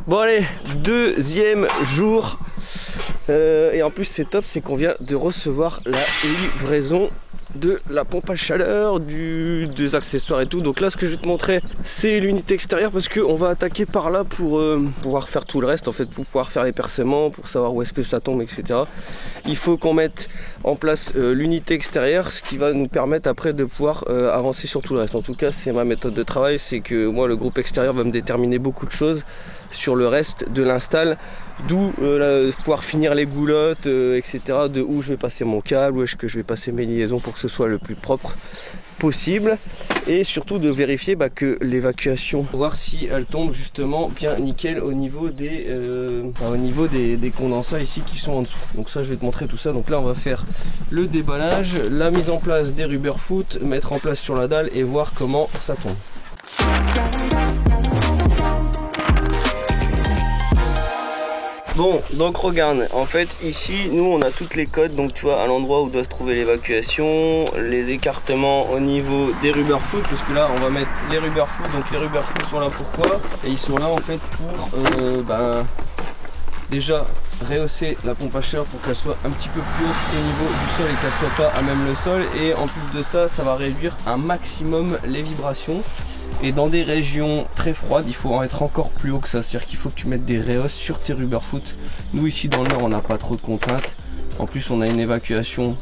Bon allez, deuxième jour. Et en plus c'est top, c'est qu'on vient de recevoir la livraison de la pompe à chaleur, des accessoires et tout. Donc là ce que je vais te montrer c'est l'unité extérieure, parce qu'on va attaquer par là pour pouvoir faire tout le reste en fait, pour pouvoir faire les percements, pour savoir où est-ce que ça tombe, etc. Il faut qu'on mette en place l'unité extérieure, ce qui va nous permettre après de pouvoir avancer sur tout le reste. En tout cas c'est ma méthode de travail, c'est que moi le groupe extérieur va me déterminer beaucoup de choses sur le reste de l'install, d'où pouvoir finir les goulottes, etc. De où je vais passer mon câble, où est-ce que je vais passer mes liaisons pour que ce soit le plus propre possible, et surtout de vérifier que l'évacuation, voir si elle tombe justement bien nickel au niveau des condensats ici qui sont en dessous. Donc ça je vais te montrer tout ça. Donc là on va faire le déballage, la mise en place des rubber foot, mettre en place sur la dalle et voir comment ça tombe. Bon, donc regarde, en fait ici nous on a toutes les codes, donc tu vois à l'endroit où doit se trouver l'évacuation, les écartements au niveau des rubber foot, parce que là on va mettre les rubber foot. Donc les rubber foot sont là pourquoi? Et ils sont là en fait pour déjà rehausser la pompe à chaleur pour qu'elle soit un petit peu plus haute au niveau du sol et qu'elle soit pas à même le sol, et en plus de ça, ça va réduire un maximum les vibrations. Et dans des régions très froides, il faut en être encore plus haut que ça, c'est-à-dire qu'il faut que tu mettes des rehausses sur tes rubber foot. Nous ici dans le nord on n'a pas trop de contraintes. En plus on a une évacuation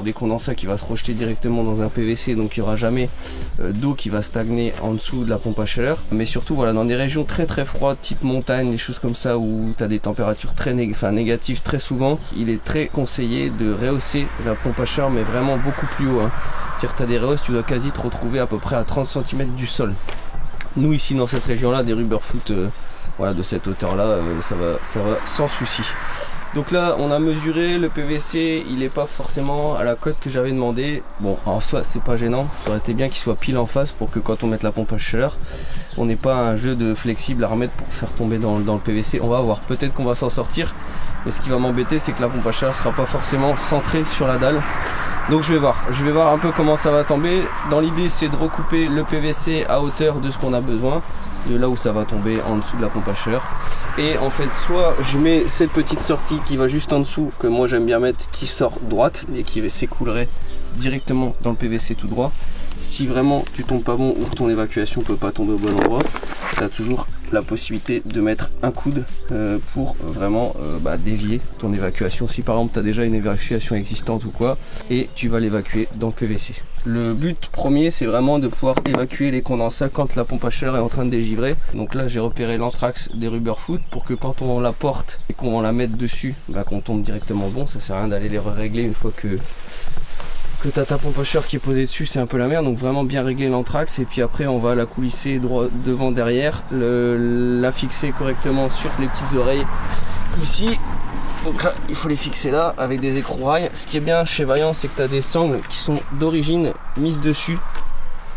des condensats qui va se rejeter directement dans un PVC, donc il n'y aura jamais d'eau qui va stagner en dessous de la pompe à chaleur. Mais surtout voilà, dans des régions très froides, type montagne, des choses comme ça où tu as des températures très négatives très souvent, il est très conseillé de rehausser la pompe à chaleur, mais vraiment beaucoup plus haut. C'est-à-dire que tu as des rehausses, tu dois quasi te retrouver à peu près à 30 cm du sol. Nous ici dans cette région là, des rubber foot voilà, de cette hauteur là, ça va sans souci. Donc là on a mesuré le PVC, il n'est pas forcément à la cote que j'avais demandé. Bon en soi c'est pas gênant, ça aurait été bien qu'il soit pile en face pour que quand on mette la pompe à chaleur, on n'ait pas un jeu de flexible à remettre pour faire tomber dans le PVC. On va voir, peut-être qu'on va s'en sortir, mais ce qui va m'embêter c'est que la pompe à chaleur sera pas forcément centrée sur la dalle. Donc je vais voir un peu comment ça va tomber. Dans l'idée c'est de recouper le PVC à hauteur de ce qu'on a besoin, de là où ça va tomber en dessous de la pompe à chaleur. Et en fait soit je mets cette petite sortie qui va juste en dessous, que moi j'aime bien mettre, qui sort droite et qui s'écoulerait directement dans le PVC tout droit. Si vraiment tu tombes pas bon ou ton évacuation peut pas tomber au bon endroit, tu as toujours la possibilité de mettre un coude pour vraiment dévier ton évacuation. Si par exemple tu as déjà une évacuation existante ou quoi, et tu vas l'évacuer dans le PVC. Le but premier c'est vraiment de pouvoir évacuer les condensats quand la pompe à chaleur est en train de dégivrer. Donc là j'ai repéré l'anthrax des rubber foot pour que quand on la porte et qu'on la mette dessus, qu'on tombe directement bon. Ça sert à rien d'aller les régler une fois que tu as ta pompe à chaleur qui est posée dessus, c'est un peu la merde. Donc vraiment bien régler l'anthrax, et puis après on va la coulisser droit devant derrière, la fixer correctement sur les petites oreilles ici. Donc là il faut les fixer là avec des écrou-rails. Ce qui est bien chez Vaillant c'est que tu as des sangles qui sont d'origine mises dessus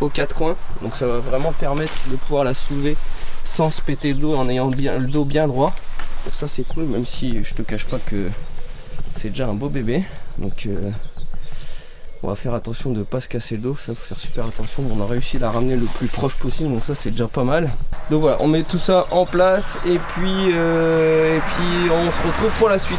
aux quatre coins, donc ça va vraiment permettre de pouvoir la soulever sans se péter le dos, en ayant le dos bien droit. Donc ça c'est cool, même si je te cache pas que c'est déjà un beau bébé. Donc on va faire attention de ne pas se casser le dos, ça faut faire super attention. On a réussi à la ramener le plus proche possible, donc ça c'est déjà pas mal. Donc voilà, on met tout ça en place et puis on se retrouve pour la suite.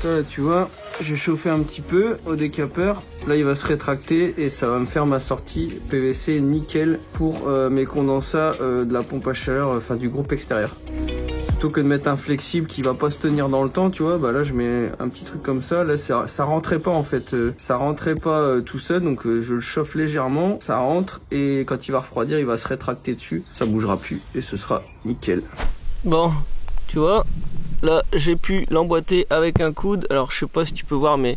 Ça là tu vois, j'ai chauffé un petit peu au décapeur, là il va se rétracter et ça va me faire ma sortie PVC nickel pour mes condensats de la pompe à chaleur, enfin du groupe extérieur. Plutôt que de mettre un flexible qui va pas se tenir dans le temps, tu vois, là je mets un petit truc comme ça, là ça rentrait pas en fait, ça rentrait pas tout seul, donc je le chauffe légèrement, ça rentre et quand il va refroidir il va se rétracter dessus, ça bougera plus et ce sera nickel. Bon, tu vois, là j'ai pu l'emboîter avec un coude. Alors je sais pas si tu peux voir, mais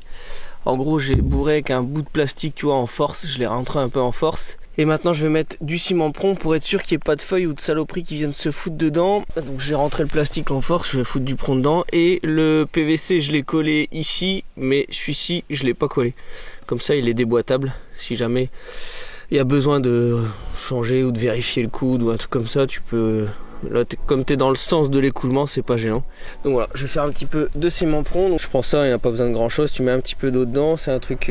en gros j'ai bourré avec un bout de plastique, tu vois, en force. Je l'ai rentré un peu en force Et maintenant je vais mettre du ciment prompt pour être sûr qu'il n'y ait pas de feuilles ou de saloperies qui viennent se foutre dedans. Donc j'ai rentré le plastique en force, je vais foutre du prompt dedans. Et le PVC je l'ai collé ici, mais celui-ci je l'ai pas collé. Comme ça il est déboîtable. Si jamais il y a besoin de changer ou de vérifier le coude ou un truc comme ça, tu peux... Là comme tu es dans le sens de l'écoulement, c'est pas gênant. Donc voilà, je vais faire un petit peu de ciment prompt. Donc je prends ça, il n'y a pas besoin de grand chose. Tu mets un petit peu d'eau dedans, c'est un truc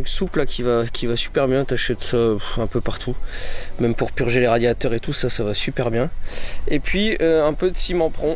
souple là qui va super bien. T'achètes ça un peu partout, même pour purger les radiateurs et tout ça, ça va super bien. Et puis un peu de ciment prompt.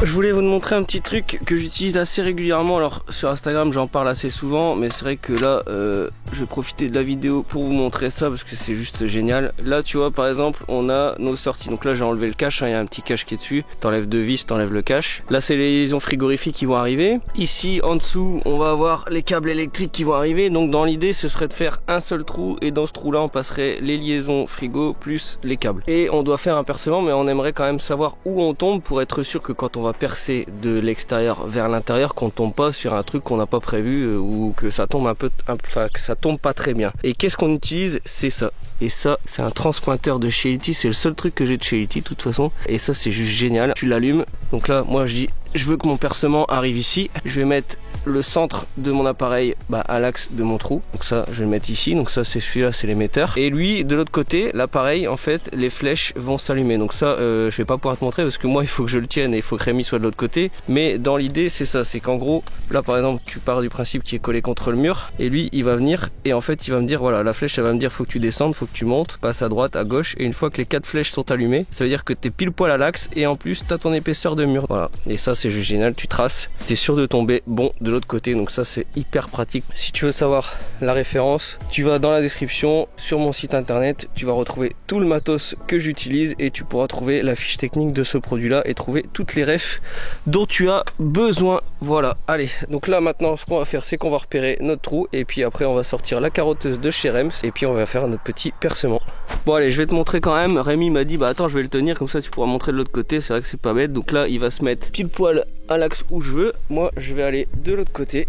Je voulais vous montrer un petit truc que j'utilise assez régulièrement. Alors sur Instagram j'en parle assez souvent, mais c'est vrai que là je vais profiter de la vidéo pour vous montrer ça parce que c'est juste génial. Là tu vois par exemple on a nos sorties, donc là j'ai enlevé le cache, hein, il y a un petit cache qui est dessus, t'enlèves deux vis, t'enlèves le cache. Là c'est les liaisons frigorifiques qui vont arriver. Ici en dessous on va avoir les câbles électriques qui vont arriver, donc dans l'idée ce serait de faire un seul trou et dans ce trou là on passerait les liaisons frigo plus les câbles. Et on doit faire un percement, mais on aimerait quand même savoir où on tombe pour être sûr que quand on va percer de l'extérieur vers l'intérieur, qu'on tombe pas sur un truc qu'on n'a pas prévu ou que ça tombe enfin que ça tombe pas très bien. Et qu'est-ce qu'on utilise? C'est ça. Et ça c'est un transpointeur de chez Ility, c'est le seul truc que j'ai de chez Ility de toute façon. Et ça c'est juste génial. Tu l'allumes. Donc là moi je dis je veux que mon percement arrive ici. Je vais mettre le centre de mon appareil à l'axe de mon trou. Donc ça je vais le mettre ici. Donc ça c'est celui-là, c'est l'émetteur. Et lui de l'autre côté, l'appareil en fait les flèches vont s'allumer. Donc ça je vais pas pouvoir te montrer parce que moi il faut que je le tienne et il faut que Rémi soit de l'autre côté. Mais dans l'idée c'est ça, c'est qu'en gros là par exemple tu pars du principe qu'il est collé contre le mur et lui il va venir et en fait il va me dire voilà, la flèche elle va me dire faut que tu descendes, faut que tu montes, passe à droite, à gauche, et une fois que les 4 flèches sont allumées, ça veut dire que t'es pile poil à l'axe et en plus t'as ton épaisseur de mur. Voilà, et ça c'est juste génial, tu traces, t'es sûr de tomber bon de l'autre côté, donc ça c'est hyper pratique. Si tu veux savoir la référence, tu vas dans la description sur mon site internet, tu vas retrouver tout le matos que j'utilise et tu pourras trouver la fiche technique de ce produit là et trouver toutes les refs dont tu as besoin. Voilà, allez, donc là maintenant ce qu'on va faire c'est qu'on va repérer notre trou et puis après on va sortir la carotteuse de chez Rems et puis on va faire notre petit percement. Bon allez, je vais te montrer quand même. Rémi m'a dit bah attends je vais le tenir comme ça tu pourras montrer de l'autre côté, c'est vrai que c'est pas bête. Donc là il va se mettre pile poil à l'axe où je veux, moi je vais aller de l'autre côté.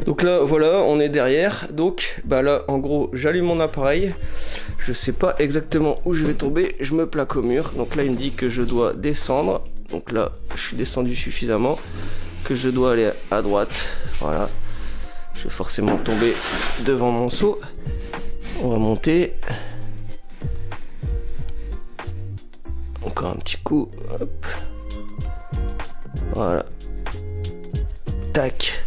Donc là voilà, on est derrière, donc bah là en gros j'allume mon appareil, je sais pas exactement où je vais tomber, je me plaque au mur, donc là il me dit que je dois descendre, donc là je suis descendu suffisamment, que je dois aller à droite, voilà, je vais forcément tomber devant mon seau, on va monter, encore un petit coup, hop, voilà, tac.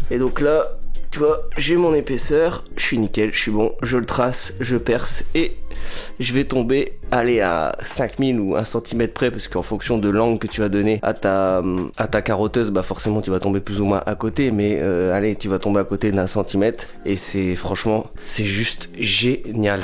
Et donc là, tu vois, j'ai mon épaisseur, je suis nickel, je suis bon, je le trace, je perce et je vais tomber, aller à 5000 ou 1 cm près parce qu'en fonction de l'angle que tu vas donner à ta carotteuse, bah forcément tu vas tomber plus ou moins à côté, mais allez, tu vas tomber à côté d'1 centimètre et c'est franchement, c'est juste génial.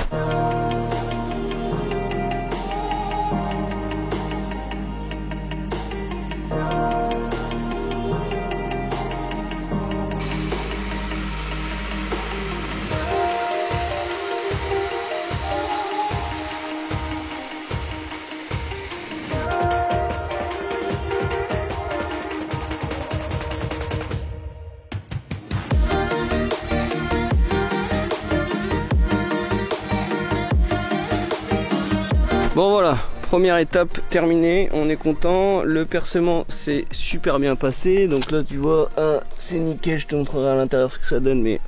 Bon voilà, première étape terminée, on est content, le percement s'est super bien passé, donc là tu vois, c'est nickel, je te montrerai à l'intérieur ce que ça donne, mais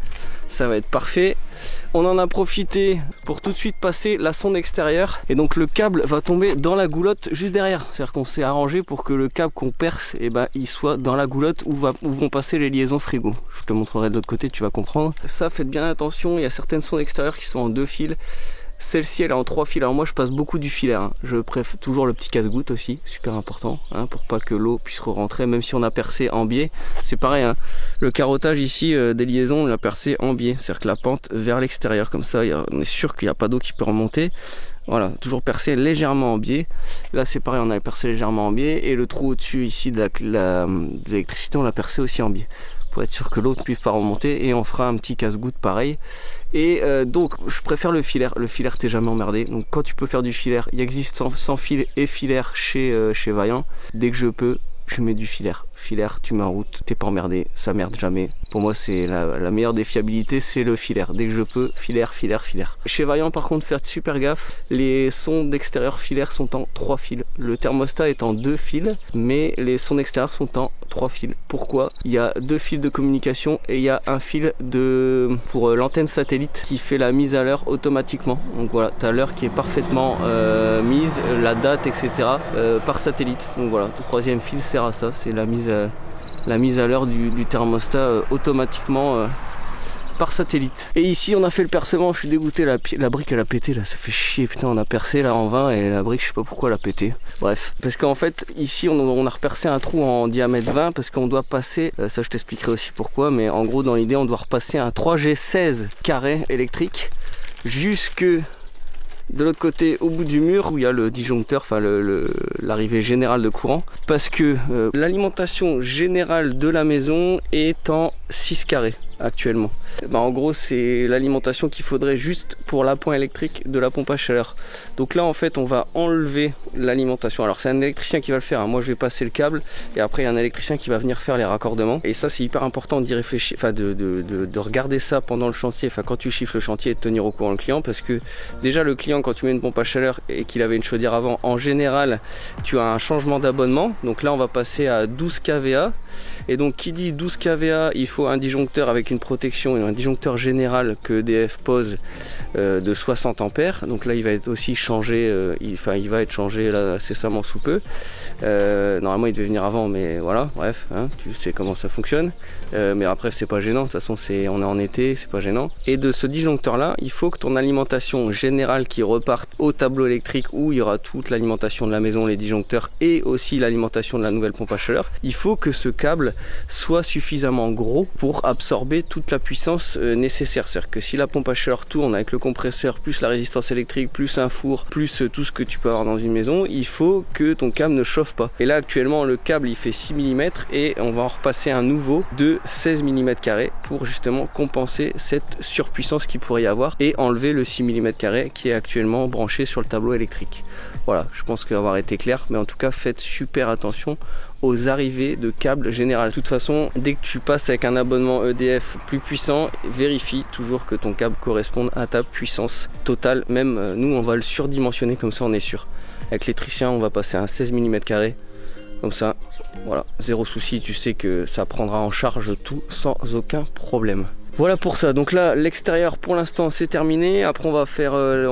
ça va être parfait. On en a profité pour tout de suite passer la sonde extérieure et donc le câble va tomber dans la goulotte juste derrière, c'est à dire qu'on s'est arrangé pour que le câble qu'on perce, et ben, il soit dans la goulotte où vont passer les liaisons frigo. Je te montrerai de l'autre côté, tu vas comprendre. Ça, faites bien attention, il y a certaines sondes extérieures qui sont en 2 fils. Celle-ci elle est en 3 fils. Alors moi je passe beaucoup du filaire, hein. Je préfère toujours le petit casse-goutte aussi, super important, hein, pour pas que l'eau puisse rentrer, même si on a percé en biais. C'est pareil, hein. Le carottage ici des liaisons on l'a percé en biais, c'est-à-dire que la pente vers l'extérieur, comme ça on est sûr qu'il n'y a pas d'eau qui peut remonter. Voilà, toujours percé légèrement en biais. Là c'est pareil, on a percé légèrement en biais. Et le trou au-dessus ici de l'électricité on l'a percé aussi en biais, pour être sûr que l'eau ne puisse pas remonter. Et on fera un petit casse-goutte pareil. Et donc je préfère le filaire. Le filaire t'es jamais emmerdé. Donc quand tu peux faire du filaire, il existe sans fil et filaire chez Vaillant. Dès que je peux, je mets du filaire. Filaire, tu mets en route, t'es pas emmerdé, ça merde jamais. Pour moi c'est la meilleure des fiabilités, c'est le filaire. Dès que je peux, filaire. Chez Vaillant par contre, faire super gaffe, les sons d'extérieur filaire sont en 3 fils. Le thermostat est en 2 fils, mais les sons d'extérieur sont en 3 fils. Pourquoi? Il y a 2 fils de communication et il y a un fil pour l'antenne satellite qui fait la mise à l'heure automatiquement. Donc voilà, tu as l'heure qui est parfaitement mise, la date, etc. Par satellite. Donc voilà, le 3e fil sert à ça, c'est la mise à l'heure du thermostat automatiquement par satellite. Et ici on a fait le percement, je suis dégoûté, la brique elle a pété là, ça fait chier, putain, on a percé là en 20 et la brique je sais pas pourquoi elle a pété. Bref, parce qu'en fait ici on a repercé un trou en diamètre 20 parce qu'on doit passer, ça je t'expliquerai aussi pourquoi, mais en gros dans l'idée on doit repasser un 3G16 carré électrique jusque de l'autre côté au bout du mur où il y a le disjoncteur, enfin l'arrivée générale de courant, parce que l'alimentation générale de la maison est en 6 carrés actuellement. Bah, en gros c'est l'alimentation qu'il faudrait juste pour l'appoint électrique de la pompe à chaleur. Donc là en fait on va enlever l'alimentation. Alors c'est un électricien qui va le faire, hein. Moi je vais passer le câble et après il y a un électricien qui va venir faire les raccordements. Et ça c'est hyper important d'y réfléchir, enfin de regarder ça pendant le chantier, enfin quand tu chiffres le chantier, et de tenir au courant le client, parce que déjà le client quand tu mets une pompe à chaleur et qu'il avait une chaudière avant, en général tu as un changement d'abonnement. Donc là on va passer à 12 kVA et donc qui dit 12 kVA il faut un disjoncteur avec une protection et un disjoncteur général que EDF pose de 60 ampères. Donc là il va être aussi changé, il va être changé là incessamment sous peu. Normalement il devait venir avant, mais voilà, bref, hein, tu sais comment ça fonctionne. Mais après c'est pas gênant, de toute façon on est en été, c'est pas gênant. Et de ce disjoncteur là, il faut que ton alimentation générale qui reparte au tableau électrique où il y aura toute l'alimentation de la maison, les disjoncteurs et aussi l'alimentation de la nouvelle pompe à chaleur, il faut que ce câble soit suffisamment gros pour absorber toute la puissance nécessaire. C'est-à-dire que si la pompe à chaleur tourne avec le compresseur, plus la résistance électrique, plus un four, plus tout ce que tu peux avoir dans une maison, il faut que ton câble ne chauffe pas. Et là actuellement le câble il fait 6 mm et on va en repasser un nouveau de 16 mm carrés pour justement compenser cette surpuissance qu'il pourrait y avoir et enlever le 6 mm carré qui est actuellement branché sur le tableau électrique. Voilà, je pense qu'avoir été clair, mais en tout cas faites super attention aux arrivées de câbles général. De toute façon, dès que tu passes avec un abonnement EDF plus puissant, vérifie toujours que ton câble corresponde à ta puissance totale. Même nous, on va le surdimensionner, comme ça on est sûr. Avec l'électricien, on va passer à un 16 mm carré. Comme ça, voilà, zéro souci, tu sais que ça prendra en charge tout sans aucun problème. Voilà pour ça, donc là l'extérieur pour l'instant c'est terminé. Après on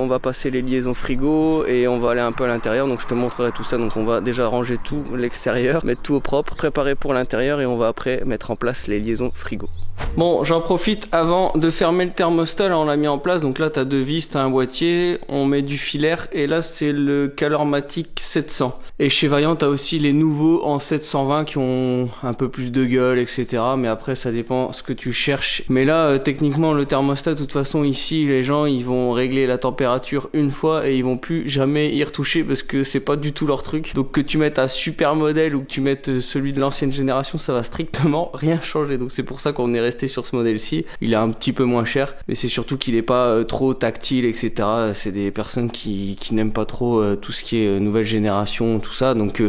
va passer les liaisons frigo et on va aller un peu à l'intérieur, donc je te montrerai tout ça. Donc on va déjà ranger tout l'extérieur, mettre tout au propre, préparer pour l'intérieur et on va après mettre en place les liaisons frigo. Bon, j'en profite avant de fermer le thermostat, là on l'a mis en place. Donc là t'as 2 vis, t'as un boîtier, on met du filaire et là c'est le Calormatic 700. Et chez Vaillant t'as aussi les nouveaux en 720 qui ont un peu plus de gueule, etc. Mais après ça dépend ce que tu cherches. Mais là techniquement le thermostat, de toute façon ici les gens ils vont régler la température une fois et ils vont plus jamais y retoucher parce que c'est pas du tout leur truc. Donc que tu mettes un super modèle ou que tu mettes celui de l'ancienne génération, ça va strictement rien changer. Donc c'est pour ça qu'on est resté sur ce modèle-ci. Il est un petit peu moins cher, mais c'est surtout qu'il est pas trop tactile, etc. C'est des personnes qui n'aiment pas trop tout ce qui est nouvelle génération, tout ça. Donc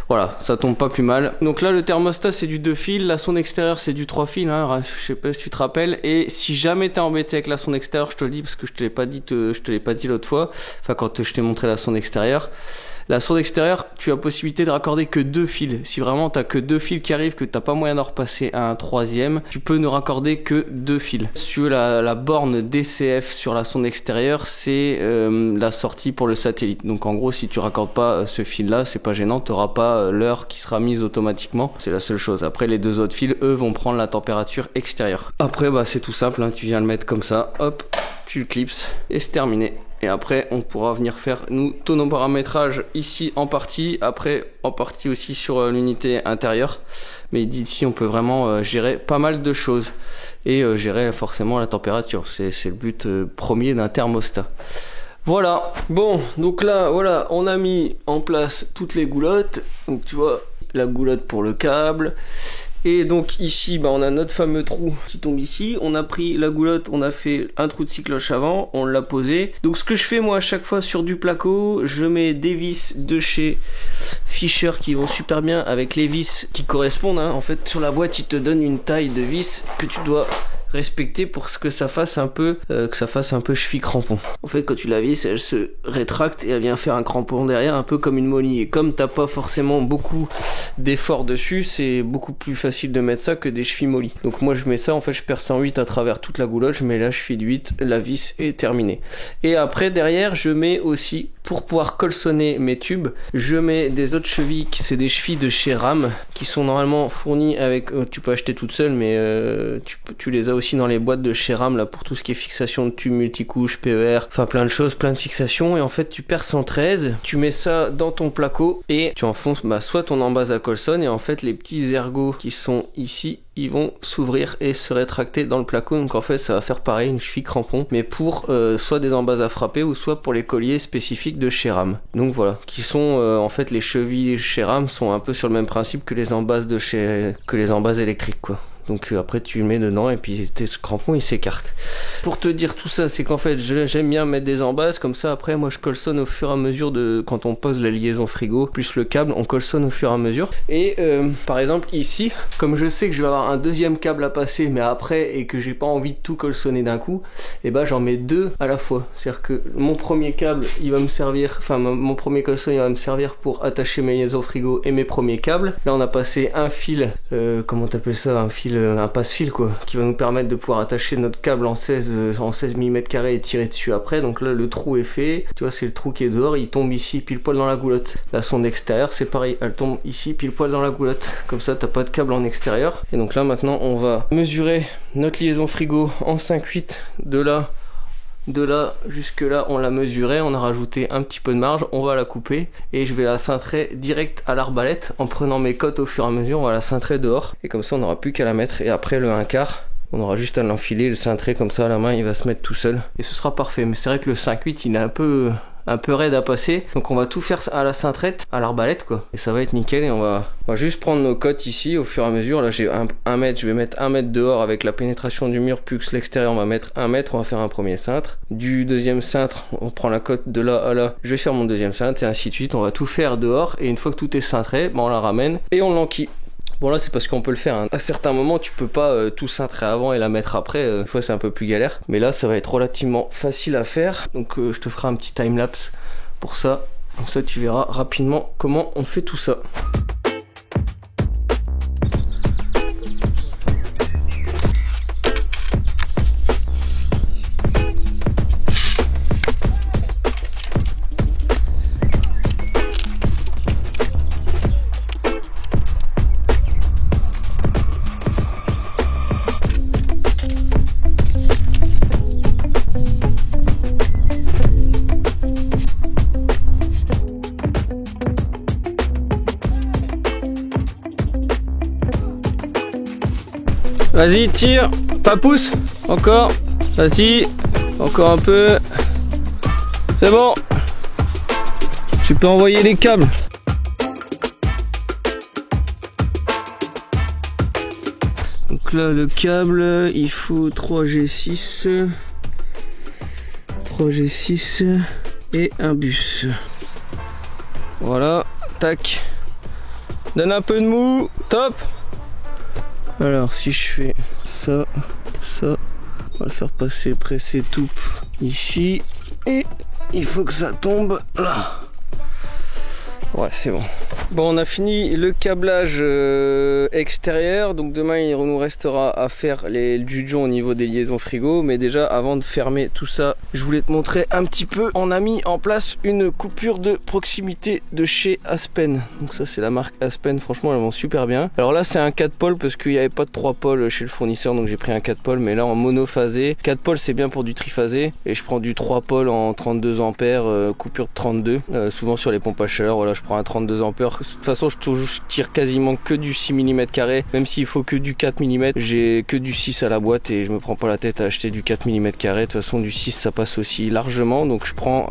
voilà, ça tombe pas plus mal. Donc là le thermostat c'est du 2 fils, la sonde extérieure c'est du 3 fils, hein. Je sais pas si tu te rappelles. Et si jamais t'es embêté avec la sonde extérieure, je te le dis parce que je te l'ai pas dit l'autre fois, enfin quand je t'ai montré la sonde extérieure. La sonde extérieure, tu as possibilité de raccorder que 2 fils. Si vraiment t'as que 2 fils qui arrivent, que t'as pas moyen d'en repasser à un 3e, tu peux ne raccorder que 2 fils. Si tu veux la borne DCF sur la sonde extérieure, c'est la sortie pour le satellite. Donc en gros, si tu raccordes pas ce fil-là, c'est pas gênant, t'auras pas l'heure qui sera mise automatiquement. C'est la seule chose. Après, les 2 autres fils, eux, vont prendre la température extérieure. Après, bah c'est tout simple, hein. Tu viens le mettre comme ça, hop. tu le clipses et c'est terminé. Et après on pourra venir faire nous tous nos paramétrages ici en partie, après en partie aussi sur l'unité intérieure. Mais d'ici on peut vraiment gérer pas mal de choses et gérer forcément la température. C'est le but premier d'un thermostat. Voilà, bon, donc là, voilà, on a mis en place toutes les goulottes. Donc tu vois, la goulotte pour le câble. Et donc ici, bah, on a notre fameux trou qui tombe ici. On a pris la goulotte, on a fait un trou de cycloche avant, on l'a posé. Donc ce que je fais moi à chaque fois sur du placo, je mets des vis de chez Fisher qui vont super bien avec les vis qui correspondent. Hein. En fait, sur la boîte, il te donne une taille de vis que tu dois respecter pour que ça fasse un peu cheville crampon. En fait, quand tu la visses, elle se rétracte et elle vient faire un crampon derrière, un peu comme une molly. Et comme t'as pas forcément beaucoup d'efforts dessus, c'est beaucoup plus facile de mettre ça que des chevilles molly. Donc moi je mets ça, en fait je perce en 8 à travers toute la goulotte, je mets la cheville de 8, la vis est terminée. Et après derrière je mets aussi, pour pouvoir colsonner mes tubes, je mets des autres chevilles, c'est des chevilles de chez Ram, qui sont normalement fournies avec, tu peux acheter toutes seules, mais tu les as aussi dans les boîtes de chez Ram là pour tout ce qui est fixation de tubes multicouches, PER, enfin plein de choses, plein de fixations. Et en fait tu perces en 13, tu mets ça dans ton placo et tu enfonces soit ton embase à colson, et en fait les petits ergots qui sont ici, ils vont s'ouvrir et se rétracter dans le placo. Donc en fait ça va faire pareil, une cheville crampon, mais pour soit des embases à frapper ou soit pour les colliers spécifiques de chez Ram. Donc voilà, qui sont en fait les chevilles chez Ram sont un peu sur le même principe que les embases électriques quoi. Donc après tu le mets dedans et puis tes crampons ils s'écartent. Pour te dire tout ça, c'est qu'en fait j'aime bien mettre des embases comme ça. Après moi je colsonne au fur et à mesure de quand on pose la liaison frigo plus le câble, on colsonne au fur et à mesure. Et par exemple ici, comme je sais que je vais avoir un deuxième câble à passer mais après, et que j'ai pas envie de tout colsonner d'un coup, et ben j'en mets deux à la fois. C'est-à-dire que mon premier câble il va me servir, enfin mon premier colson il va me servir pour attacher mes liaisons frigo et mes premiers câbles. Là on a passé un fil, comment t'appelles ça, un passe-fil quoi, qui va nous permettre de pouvoir attacher notre câble en 16 mm et tirer dessus après. Donc là le trou est fait, tu vois, c'est le trou qui est dehors, il tombe ici pile poil dans la goulotte. La sonde extérieure c'est pareil, elle tombe ici pile poil dans la goulotte, comme ça t'as pas de câble en extérieur. Et donc là maintenant on va mesurer notre liaison frigo en 5/8 de là jusque là, on l'a mesuré, on a rajouté un petit peu de marge, on va la couper et je vais la cintrer direct à l'arbalète en prenant mes cotes au fur et à mesure. On va la cintrer dehors et comme ça on n'aura plus qu'à la mettre. Et après le 1/4, on aura juste à l'enfiler, le cintrer comme ça à la main, il va se mettre tout seul et ce sera parfait. Mais c'est vrai que le 5/8 il est un peu raide à passer, donc on va tout faire à la cintrette, à l'arbalète quoi, et ça va être nickel. Et on va juste prendre nos cotes ici au fur et à mesure. Là j'ai 1 mètre, je vais mettre 1 mètre dehors avec la pénétration du mur, plus que l'extérieur on va mettre 1 mètre, on va faire un premier cintre. Du deuxième cintre on prend la cote de là à là, je vais faire mon deuxième cintre et ainsi de suite. On va tout faire dehors et une fois que tout est cintré, on la ramène et on l'enquille. Bon là c'est parce qu'on peut le faire, hein. À certains moments tu peux pas tout cintrer avant et la mettre après, une fois c'est un peu plus galère, mais là ça va être relativement facile à faire. Donc je te ferai un petit timelapse pour ça, comme ça tu verras rapidement comment on fait tout ça. Vas-y, tire, pas pousse, encore, vas-y, encore un peu, c'est bon, tu peux envoyer les câbles. Donc là le câble, il faut 3G6 et un bus. Voilà, tac, donne un peu de mou, top. Alors si je fais ça, on va le faire passer, presser tout ici et il faut que ça tombe là. Ouais c'est bon. Bon, on a fini le câblage extérieur, donc demain il nous restera à faire les jugeons au niveau des liaisons frigo, mais déjà avant de fermer tout ça, je voulais te montrer un petit peu. On a mis en place une coupure de proximité de chez Aspen, donc ça c'est la marque Aspen, franchement elle vend super bien. Alors là c'est un 4 pôles parce qu'il n'y avait pas de 3 pôles chez le fournisseur, donc j'ai pris un 4 pôles, mais là en monophasé. 4 pôles c'est bien pour du triphasé, et je prends du 3 pôles en 32 ampères, coupure de 32, souvent sur les pompes à chaleur. Voilà, je prends un 32 ampères. De toute façon je tire quasiment que du 6 mm carré, même s'il faut que du 4 mm, j'ai que du 6 à la boîte et je me prends pas la tête à acheter du 4 mm carré. De toute façon du 6 ça passe aussi largement, donc je prends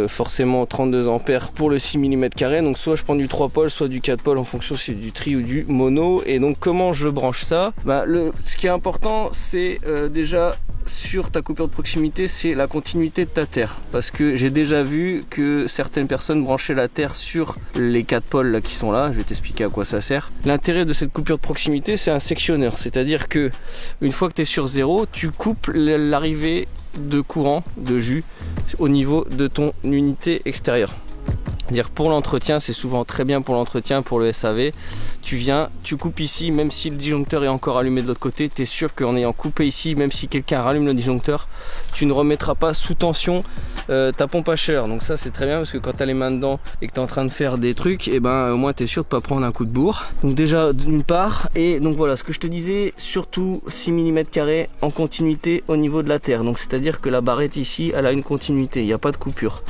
forcément 32 ampères pour le 6 mm carré. Donc soit je prends du 3 pôles, soit du 4 pôles en fonction si c'est du tri ou du mono. Et donc comment je branche ça? Ce qui est important c'est déjà sur ta coupure de proximité, c'est la continuité de ta terre, parce que j'ai déjà vu que certaines personnes branchaient la terre sur les 4 pôles là, qui sont là. Je vais t'expliquer à quoi ça sert. L'intérêt de cette coupure de proximité, c'est un sectionneur, c'est-à-dire que une fois que tu es sur 0, tu coupes l'arrivée de courant de jus au niveau de ton unité extérieure. C'est-à-dire pour l'entretien, c'est souvent très bien pour l'entretien, pour le SAV. Tu viens, tu coupes ici, même si le disjoncteur est encore allumé de l'autre côté, tu es sûr qu'en ayant coupé ici, même si quelqu'un rallume le disjoncteur, tu ne remettras pas sous tension ta pompe à chaleur. Donc ça c'est très bien, parce que quand tu as les mains dedans et que tu es en train de faire des trucs, et ben au moins tu es sûr de pas prendre un coup de bourre. Donc déjà d'une part, et donc voilà ce que je te disais, surtout 6 mm carré en continuité au niveau de la terre. Donc c'est-à-dire que la barrette ici, elle a une continuité, il n'y a pas de coupure.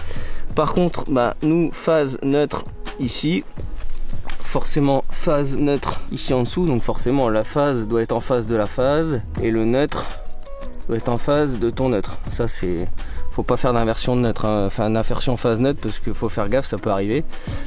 Par contre, nous, phase neutre ici, forcément phase neutre ici en dessous, donc forcément la phase doit être en phase de la phase et le neutre doit être en phase de ton neutre. Ça c'est... Faut pas faire d'inversion de neutre, hein. Enfin d'inversion phase neutre, parce qu'il faut faire gaffe, ça peut arriver.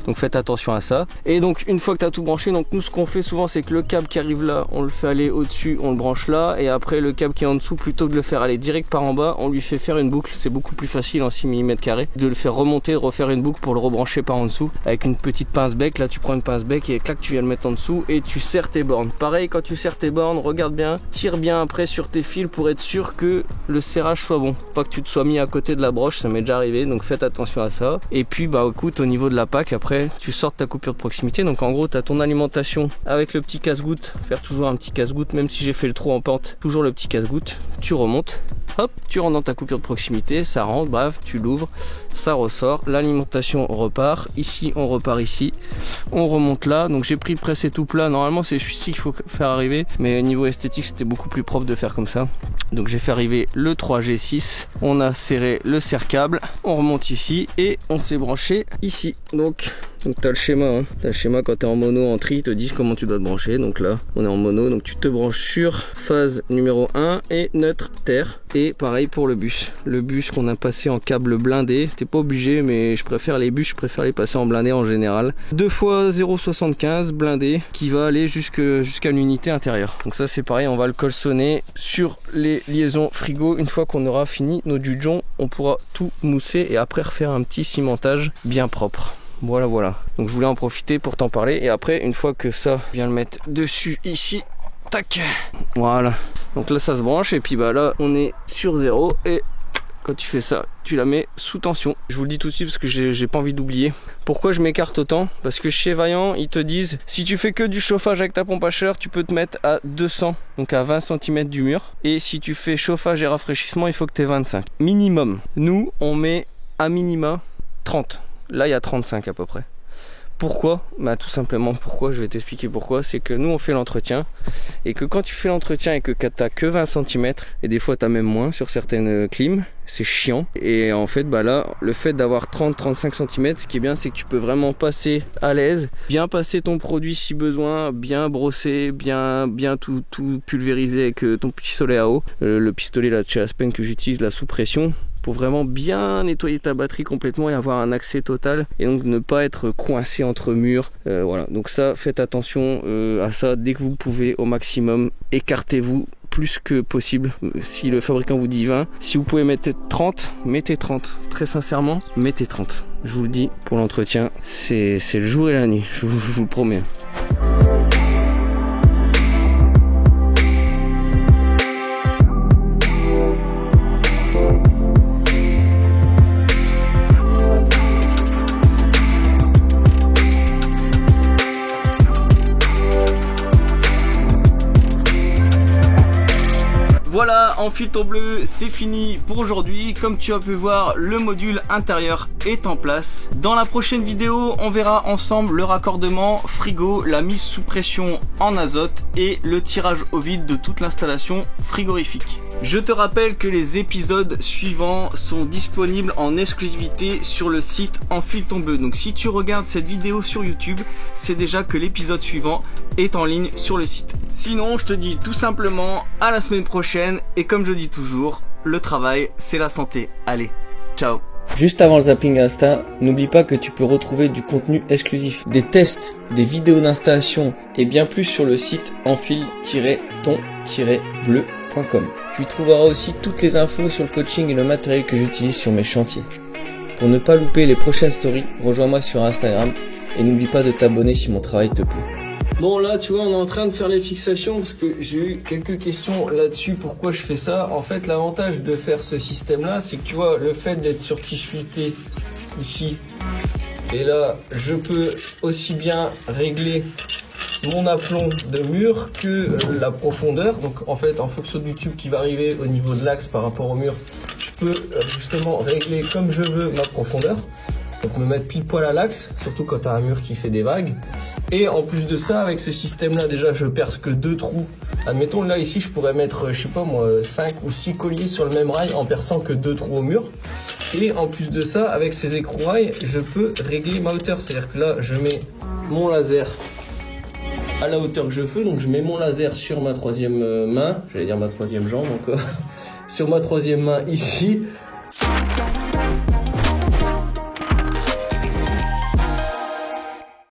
Donc faites attention à ça. Et donc une fois que tu as tout branché, donc nous ce qu'on fait souvent c'est que le câble qui arrive là, on le fait aller au-dessus, on le branche là, et après le câble qui est en dessous, plutôt que de le faire aller direct par en bas, on lui fait faire une boucle. C'est beaucoup plus facile en 6 mm carré de le faire remonter, de refaire une boucle pour le rebrancher par en dessous avec une petite pince bec. Là tu prends une pince bec et clac, tu viens le mettre en dessous et tu serres tes bornes. Pareil, quand tu serres tes bornes, regarde bien, tire bien après sur tes fils pour être sûr que le serrage soit bon, pas que tu te sois mis à côté de la broche, ça m'est déjà arrivé, donc faites attention à ça. Et puis écoute, au niveau de la PAC, après tu sors ta coupure de proximité, donc en gros tu as ton alimentation avec le petit casse-goutte, faire toujours un petit casse-goutte, même si j'ai fait le trou en pente, toujours le petit casse-goutte, tu remontes, hop, tu rentres dans ta coupure de proximité, ça rentre, bref, tu l'ouvres, ça ressort, l'alimentation repart, ici on repart ici, on remonte là, donc j'ai pris le pressé tout plat, normalement c'est celui-ci qu'il faut faire arriver, mais au niveau esthétique c'était beaucoup plus propre de faire comme ça. Donc j'ai fait arriver le 3G6, on a serré le serre-câble, on remonte ici et on s'est branché ici. Donc tu as le schéma, hein. T'as le schéma quand tu es en mono, en tri, ils te disent comment tu dois te brancher. Donc là on est en mono, donc tu te branches sur phase numéro 1 et neutre terre. Et pareil pour le bus qu'on a passé en câble blindé. T'es pas obligé, mais je préfère les bus, je préfère les passer en blindé en général. 2 fois 0,75 blindé qui va aller jusqu'à l'unité intérieure. Donc ça c'est pareil, on va le colsonner sur les liaisons frigo. Une fois qu'on aura fini nos jugeons, on pourra tout mousser et après refaire un petit cimentage bien propre. Voilà. Donc je voulais en profiter pour t'en parler. Et après, une fois que ça, je viens le mettre dessus ici. Tac. Voilà. Donc là, ça se branche. Et puis là, on est sur 0. Et quand tu fais ça, tu la mets sous tension. Je vous le dis tout de suite parce que j'ai pas envie d'oublier. Pourquoi je m'écarte autant? Parce que chez Vaillant, ils te disent, si tu fais que du chauffage avec ta pompe à chaleur, tu peux te mettre à 200, donc à 20 cm du mur. Et si tu fais chauffage et rafraîchissement, il faut que tu aies 25. Minimum. Nous, on met à minima 30. Là il y a 35 à peu près. Pourquoi? Tout simplement pourquoi, je vais t'expliquer pourquoi. C'est que nous on fait l'entretien et que quand tu fais l'entretien et que tu n'as que 20 cm et des fois tu as même moins sur certaines clims, c'est chiant. Et en fait là le fait d'avoir 30-35 cm, ce qui est bien c'est que tu peux vraiment passer à l'aise, bien passer ton produit si besoin, bien brosser, bien tout pulvériser avec ton pistolet à eau, le pistolet là de chez Aspen que j'utilise là sous pression, pour vraiment bien nettoyer ta batterie complètement et avoir un accès total et donc ne pas être coincé entre murs. Voilà, donc ça, faites attention à ça dès que vous pouvez au maximum, écartez-vous plus que possible. Si le fabricant vous dit 20, si vous pouvez mettre 30, mettez 30. Très sincèrement, mettez 30. Je vous le dis, pour l'entretien, c'est le jour et la nuit, je vous le promets. Enfile ton bleu, c'est fini pour aujourd'hui. Comme tu as pu voir, le module intérieur est en place. Dans la prochaine vidéo, on verra ensemble le raccordement frigo, la mise sous pression en azote et le tirage au vide de toute l'installation frigorifique. Je te rappelle que les épisodes suivants sont disponibles en exclusivité sur le site Enfile ton bleu. Donc si tu regardes cette vidéo sur YouTube, c'est déjà que l'épisode suivant est en ligne sur le site. Sinon, je te dis tout simplement à la semaine prochaine et comme je dis toujours, le travail c'est la santé. Allez, ciao. Juste avant le zapping Insta, n'oublie pas que tu peux retrouver du contenu exclusif, des tests, des vidéos d'installation et bien plus sur le site enfile-ton-bleu.com. Tu y trouveras aussi toutes les infos sur le coaching et le matériel que j'utilise sur mes chantiers. Pour ne pas louper les prochaines stories, rejoins-moi sur Instagram et n'oublie pas de t'abonner si mon travail te plaît. Bon là tu vois on est en train de faire les fixations parce que j'ai eu quelques questions là-dessus pourquoi je fais ça. En fait l'avantage de faire ce système là c'est que tu vois le fait d'être sur tige filetée ici et là je peux aussi bien régler mon aplomb de mur que la profondeur. Donc en fait en fonction du tube qui va arriver au niveau de l'axe par rapport au mur, je peux justement régler comme je veux ma profondeur. Donc me mettre pile poil à l'axe, surtout quand tu as un mur qui fait des vagues. Et en plus de ça, avec ce système là, déjà je perce que 2 trous. Admettons là ici je pourrais mettre, je sais pas moi, 5 ou 6 colliers sur le même rail en perçant que 2 trous au mur. Et en plus de ça, avec ces écrou-rails, je peux régler ma hauteur. C'est-à-dire que là je mets mon laser à la hauteur que je veux. Donc je mets mon laser sur ma troisième main, j'allais dire ma troisième jambe encore. Sur ma troisième main ici,